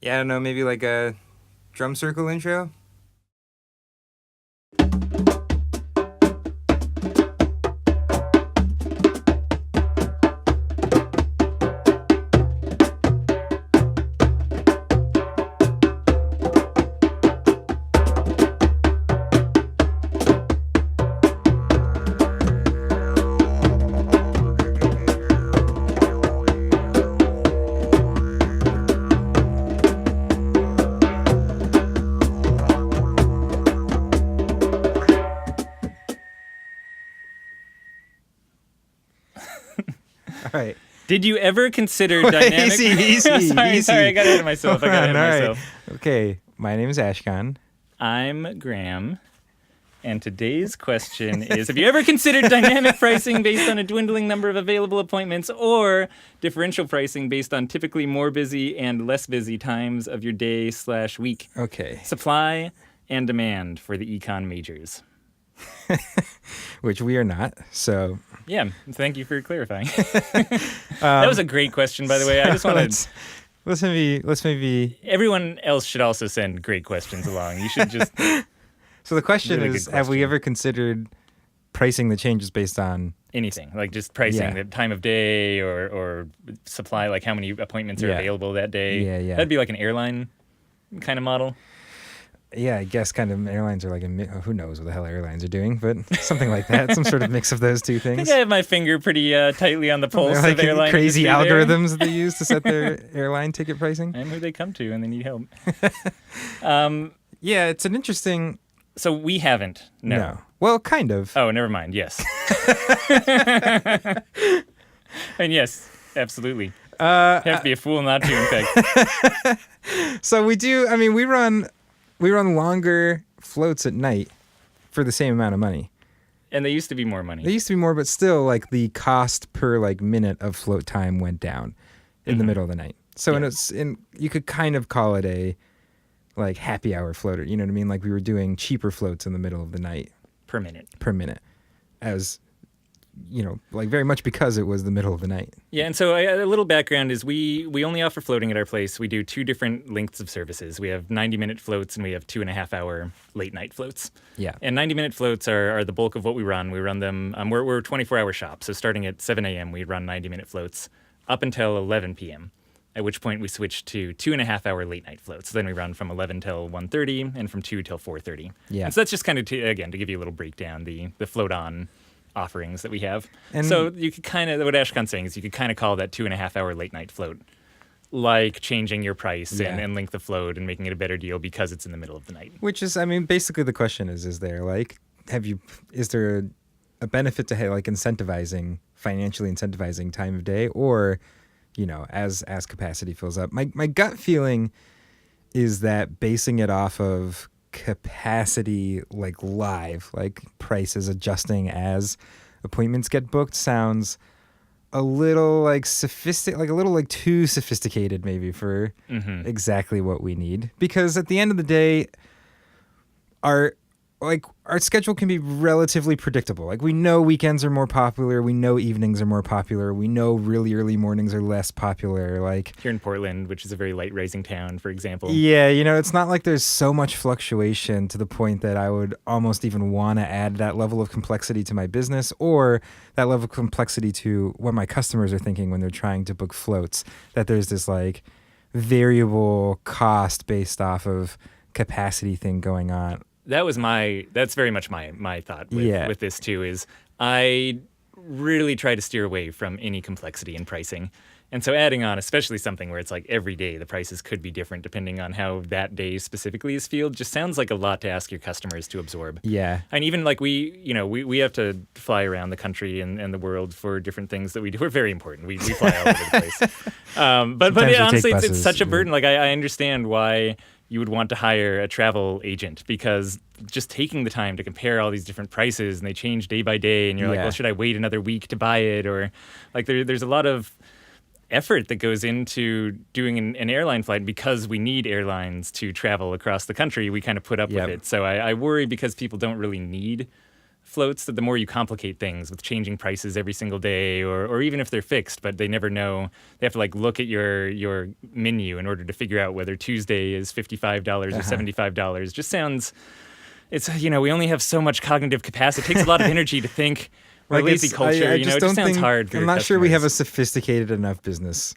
Yeah, I don't know, maybe like a drum circle intro? All right. Did you ever consider dynamic... Easy, sorry, I got ahead of myself. Right. Okay, my name is Ashkahn. I'm Graham, and today's question is, have you ever considered dynamic pricing based on a dwindling number of available appointments, or differential pricing based on typically more busy and less busy times of your day/week? Okay. Supply and demand for the econ majors. Which we are not, so... Yeah, thank you for clarifying. That was a great question, by the way. I just wanted... Let's maybe... Everyone else should also send great questions along. You should just... So the question Really is, good have we question. ever considered pricing the changes based on... Anything, like just pricing Yeah. the time of day or supply, like how many appointments are Yeah. available that day. Yeah. That'd be like an airline kind of model. Yeah, I guess kind of airlines are like who knows what the hell airlines are doing, but something like that, some sort of mix of those two I things. think I have my finger pretty tightly on the pulse They're like of airline crazy industry there. algorithms that they use to set their airline ticket pricing. I'm who they come to when they need help. Yeah, it's an interesting... So we haven't. No. Well, kind of. Oh, never mind. Yes. And yes, absolutely. Have to be a fool not to, in fact. So we do. I mean, we run longer floats at night for the same amount of money. And they used to be more money. There used to be more, but still, like the cost per like minute of float time went down in the middle of the night. So you could kind of call it a like happy hour floater. You know what I mean? Like we were doing cheaper floats in the middle of the night Per minute. as you know, like very much because it was the middle of the night. Yeah, and so a little background is we only offer floating at our place. We do two different lengths of services. We have 90-minute floats and we have 2.5-hour late-night floats. Yeah. And 90-minute floats are the bulk of what we run. We run them, we're a 24-hour shop, so starting at 7 a.m. we run 90-minute floats up until 11 p.m., at which point we switch to 2.5-hour late-night floats. So then we run from 11 till 1:30 and from 2 till 4:30. Yeah. And so that's just kind of, again, to give you a little breakdown, the float-on offerings that we have. And so you could kind of, what Ashkahn's saying is you could kind of call that 2.5-hour late-night float like changing your price and length of float and making it a better deal because it's in the middle of the night. Which is, I mean, basically the question is there like, is there a benefit to like financially incentivizing time of day, or, you know, as capacity fills up? My gut feeling is that basing it off of capacity, like live, like prices adjusting as appointments get booked, sounds a little like a little like too sophisticated maybe for exactly what we need. Because at the end of the day, our schedule can be relatively predictable. Like we know weekends are more popular, we know evenings are more popular, we know really early mornings are less popular. Like Here in Portland, which is a very light-rising town, for example. yeah, you know, it's not like there's so much fluctuation to the point that I would almost even want to add that level of complexity to my business, or that level of complexity to what my customers are thinking when they're trying to book floats, that there's this like variable cost based off of capacity thing going on. That's very much my thought with this too, is I really try to steer away from any complexity in pricing. And so adding on, especially something where it's like every day the prices could be different depending on how that day specifically is filled, just sounds like a lot to ask your customers to absorb. Yeah. And even like we have to fly around the country and the world for different things that we do. We're very important. We fly all over the place. But honestly, it's such a burden. Like I understand why you would want to hire a travel agent, because just taking the time to compare all these different prices and they change day by day and you're like, well, should I wait another week to buy it? Or like there's a lot of effort that goes into doing an airline flight. Because we need airlines to travel across the country, we kind of put up with it. So I worry because people don't really need floats, that the more you complicate things with changing prices every single day, or even if they're fixed, but they never know. They have to like look at your menu in order to figure out whether Tuesday is $55 or $75. Just sounds, it's, we only have so much cognitive capacity. It takes a lot of energy to think. We're like a lazy culture, it just sounds hard for I'm not sure we have a sophisticated enough business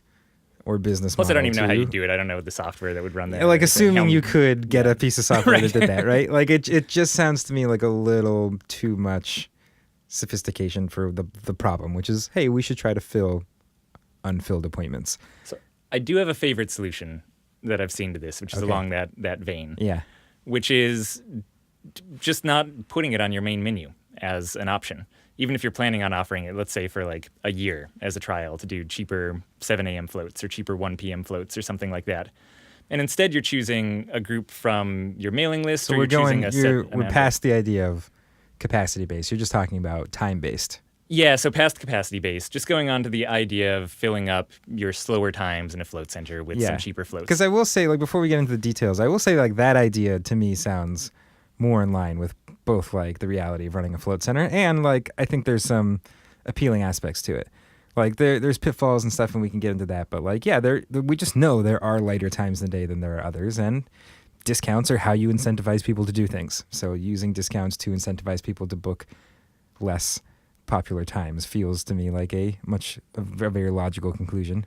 or business Plus, model. I don't even know how you do it. I don't know the software that would run that. Like, assuming you could get a piece of software that did that, right? Like, it just sounds to me like a little too much sophistication for the problem, which is, hey, we should try to fill unfilled appointments. So I do have a favorite solution that I've seen to this, which is along that vein. Yeah. Which is just not putting it on your main menu as an option. Even if you're planning on offering it, let's say for like a year as a trial to do cheaper 7 a.m. floats or cheaper 1 p.m. floats or something like that. And instead you're choosing a group from your mailing list, so or we're past the idea of capacity-based. You're just talking about time-based. Yeah, so past capacity-based, just going on to the idea of filling up your slower times in a float center with some cheaper floats. Because I will say, like, before we get into the details, I will say, like, that idea to me sounds more in line with both, like, the reality of running a float center and, like, I think there's some appealing aspects to it. Like, there's pitfalls and stuff, and we can get into that. But, like, yeah, we just know there are lighter times in the day than there are others, and discounts are how you incentivize people to do things. So using discounts to incentivize people to book less popular times feels to me like a very logical conclusion.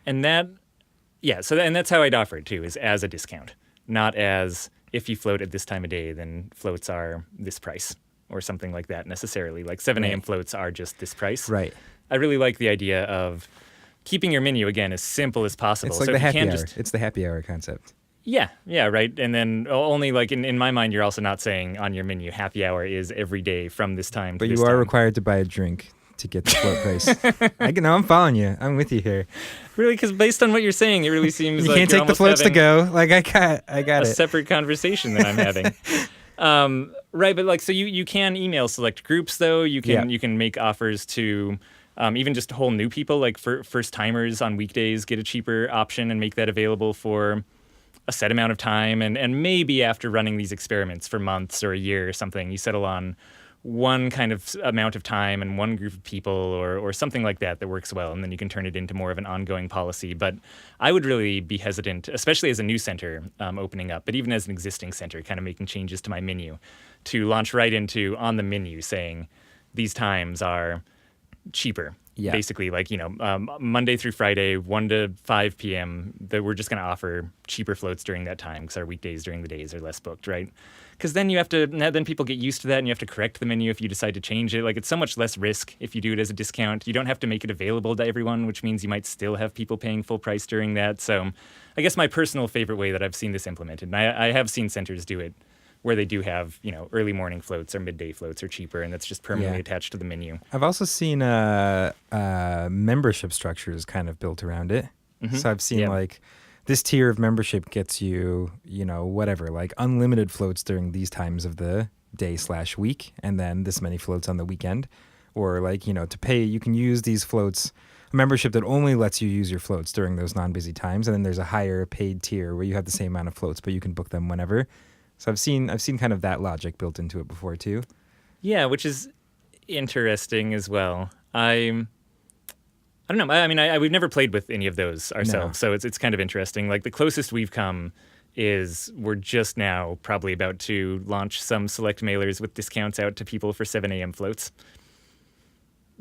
And that's how I'd offer it, too, is as a discount, not as if you float at this time of day, then floats are this price or something like that necessarily. Like 7 a.m. floats are just this price. Right. I really like the idea of keeping your menu, again, as simple as possible. It's like the happy hour. It's the happy hour concept. Yeah, right. And then only, like, in my mind, you're also not saying on your menu, happy hour is every day from this time to this time. But you are required to buy a drink to get the float price. I'm following you. I'm with you here. Really, because based on what you're saying, it really seems you like can't take the floats to go. Like, I got a separate conversation that I'm having. Right, but like, so you can email select groups, though. You can make offers to even just whole new people, like first timers on weekdays, get a cheaper option and make that available for a set amount of time. And maybe after running these experiments for months or a year or something, you settle on one kind of amount of time and one group of people or something like that works well, and then you can turn it into more of an ongoing policy. But I would really be hesitant, especially as a new center opening up, but even as an existing center, kind of making changes to my menu, to launch right into on the menu saying these times are cheaper. Yeah. Basically, like, Monday through Friday, 1 to 5 p.m., that we're just going to offer cheaper floats during that time because our weekdays during the days are less booked, right? Because then then people get used to that and you have to correct the menu if you decide to change it. Like, it's so much less risk if you do it as a discount. You don't have to make it available to everyone, which means you might still have people paying full price during that. So I guess my personal favorite way that I've seen this implemented, and I have seen centers do it, where they do have, early morning floats or midday floats are cheaper, and that's just permanently attached to the menu. I've also seen membership structures kind of built around it. Mm-hmm. So I've seen like this tier of membership gets you, whatever, like unlimited floats during these times of the day/week, and then this many floats on the weekend. Or like, to pay, you can use these floats, a membership that only lets you use your floats during those non-busy times. And then there's a higher paid tier where you have the same amount of floats, but you can book them whenever. So I've seen kind of that logic built into it before too. Yeah, which is interesting as well. I don't know. I mean, we've never played with any of those ourselves, so it's kind of interesting. Like, the closest we've come is we're just now probably about to launch some select mailers with discounts out to people for 7 a.m. floats.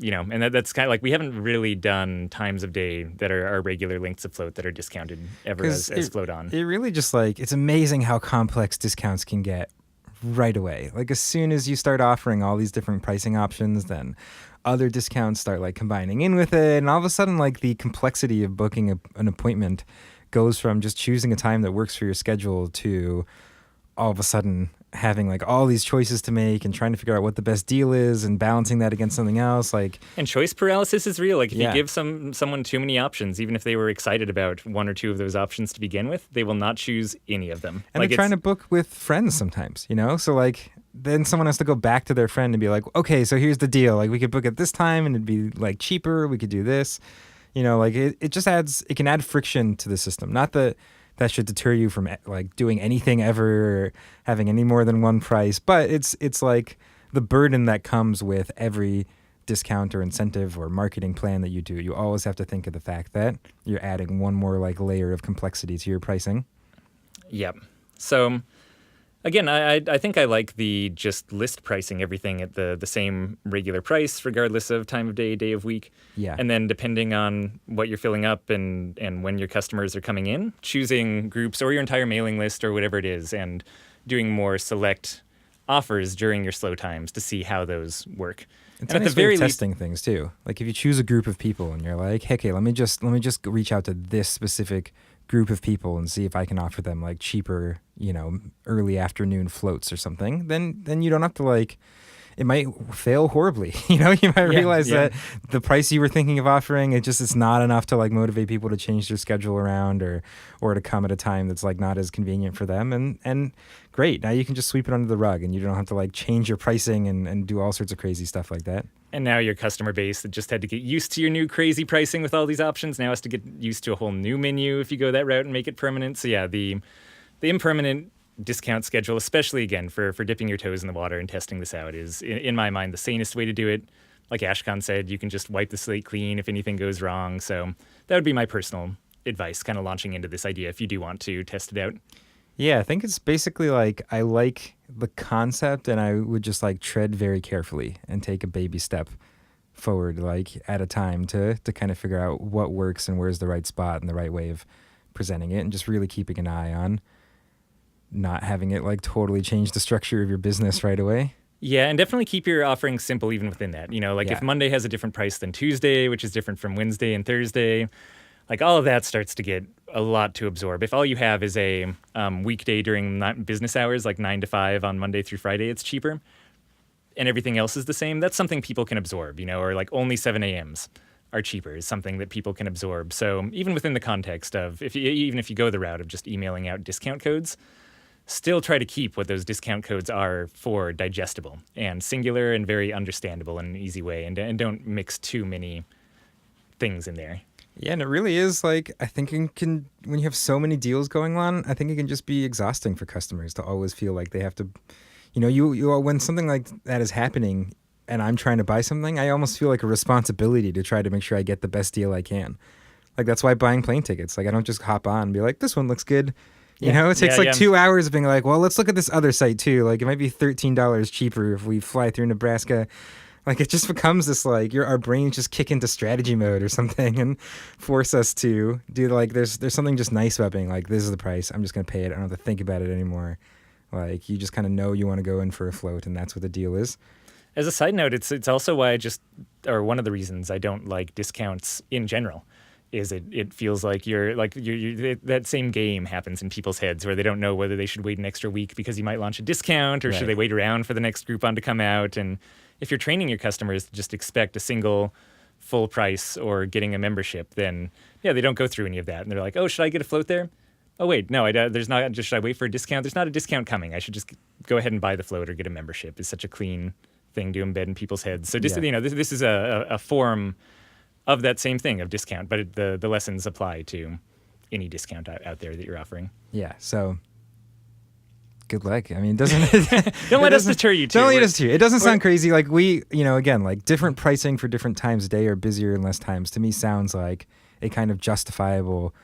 And that's kind of like, we haven't really done times of day that are our regular lengths of float that are discounted ever as float on. It really just it's amazing how complex discounts can get right away. Like, as soon as you start offering all these different pricing options, then other discounts start like combining in with it. And all of a sudden, like, the complexity of booking an appointment goes from just choosing a time that works for your schedule to all of a sudden having like all these choices to make and trying to figure out what the best deal is and balancing that against something else. And choice paralysis is real. Like, if you give someone too many options, even if they were excited about one or two of those options to begin with, they will not choose any of them. And they're trying to book with friends sometimes, so like then someone has to go back to their friend and be like, okay, so here's the deal. Like, we could book at this time and it'd be like cheaper. We could do this, like it just it can add friction to the system. Not that should deter you from like doing anything ever or having any more than one price. But it's like the burden that comes with every discount or incentive or marketing plan that you do. You always have to think of the fact that you're adding one more like layer of complexity to your pricing. Yep. So again, I think I like the just list pricing everything at the same regular price, regardless of time of day of week. Yeah. And then depending on what you're filling up and when your customers are coming in, choosing groups or your entire mailing list or whatever it is, and doing more select offers during your slow times to see how those work. It's a nice way of testing things too. Like if you choose a group of people and you're like, hey, okay, let me just reach out to this specific group of people and see if I can offer them like cheaper, early afternoon floats or something, then you don't have to like, it might fail horribly. You might realize that the price you were thinking of offering, it's not enough to like motivate people to change their schedule around or to come at a time that's like not as convenient for them. And great, now you can just sweep it under the rug and you don't have to like change your pricing and do all sorts of crazy stuff like that. And now your customer base that just had to get used to your new crazy pricing with all these options now has to get used to a whole new menu if you go that route and make it permanent. So yeah, the impermanent discount schedule, especially again for dipping your toes in the water and testing this out, is in my mind the sanest way to do it. Like Ashkahn said, you can just wipe the slate clean if anything goes wrong. So that would be my personal advice, kind of launching into this idea if you do want to test it out. Yeah, I think it's basically like I like the concept and I would just like tread very carefully and take a baby step forward like at a time to kind of figure out what works and where's the right spot and the right way of presenting it, and just really keeping an eye on not having it like totally change the structure of your business right away. Yeah, and definitely keep your offerings simple even within that. If Monday has a different price than Tuesday, which is different from Wednesday and Thursday, like all of that starts to get a lot to absorb. If all you have is a weekday during business hours, like 9 to 5 on Monday through Friday, it's cheaper, and everything else is the same, that's something people can absorb, or like only 7 a.m.s are cheaper is something that people can absorb. So even within the context of, even if you go the route of just emailing out discount codes, still try to keep what those discount codes are for digestible and singular and very understandable in an easy way, and don't mix too many things in there. Yeah, and it really is like, I think when you have so many deals going on, I think it can just be exhausting for customers to always feel like they have to, you when something like that is happening and I'm trying to buy something, I almost feel like a responsibility to try to make sure I get the best deal I can. Like that's why buying plane tickets, like I don't just hop on and be like, this one looks good. It takes 2 hours of being like, well, let's look at this other site too. Like it might be $13 cheaper if we fly through Nebraska. Like it just becomes this like our brains just kick into strategy mode or something and force us to do like there's something just nice about being like, this is the price, I'm just gonna pay it. I don't have to think about it anymore. Like you just kind of know you want to go in for a float and that's what the deal is. As a side note, it's also why one of the reasons I don't like discounts in general. Is it feels like you're that same game happens in people's heads where they don't know whether they should wait an extra week because you might launch a discount or should they wait around for the next Groupon to come out. And if you're training your customers to just expect a single full price or getting a membership, then they don't go through any of that. And they're like, oh, should I get a float there? Oh, wait, no, there's not. Just should I wait for a discount? There's not a discount coming. I should just go ahead and buy the float or get a membership. It's such a clean thing to embed in people's heads. So just, this is a form of that same thing of discount, but the lessons apply to any discount out there that you're offering. Yeah, so good luck. I mean, it doesn't... Don't let us deter you, too. Don't let us deter you. It doesn't sound crazy. Like again, like different pricing for different times of day or busier and less times, to me sounds like a kind of justifiable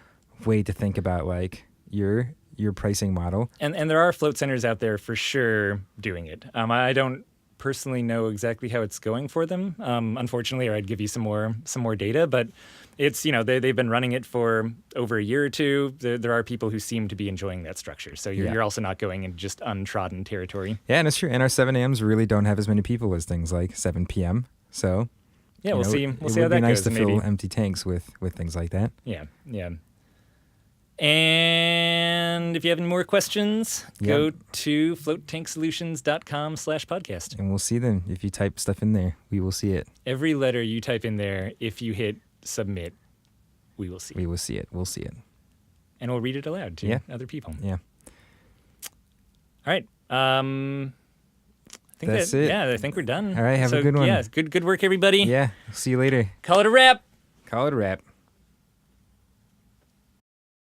way to think about like your pricing model. And there are float centers out there for sure doing it. I don't personally know exactly how it's going for them, unfortunately, or I'd give you some more data, but it's they've been running it for over a year or two. There are people who seem to be enjoying that structure, so you're also not going in just untrodden territory. Yeah, and it's true, and our 7 a.m.s really don't have as many people as things like 7 p.m. So we'll see how that goes. It would be nice to fill empty tanks with things like that. Yeah. And if you have any more questions, go to floattanksolutions.com/podcast. And we'll see them. If you type stuff in there, we will see it. Every letter you type in there, if you hit submit, we will see it. We will see it. We'll see it. And we'll read it aloud to other people. Yeah. All right. I think that's it. Yeah, I think we're done. All right, have a good one. Yeah, good work, everybody. Yeah, see you later. Call it a wrap. Call it a wrap.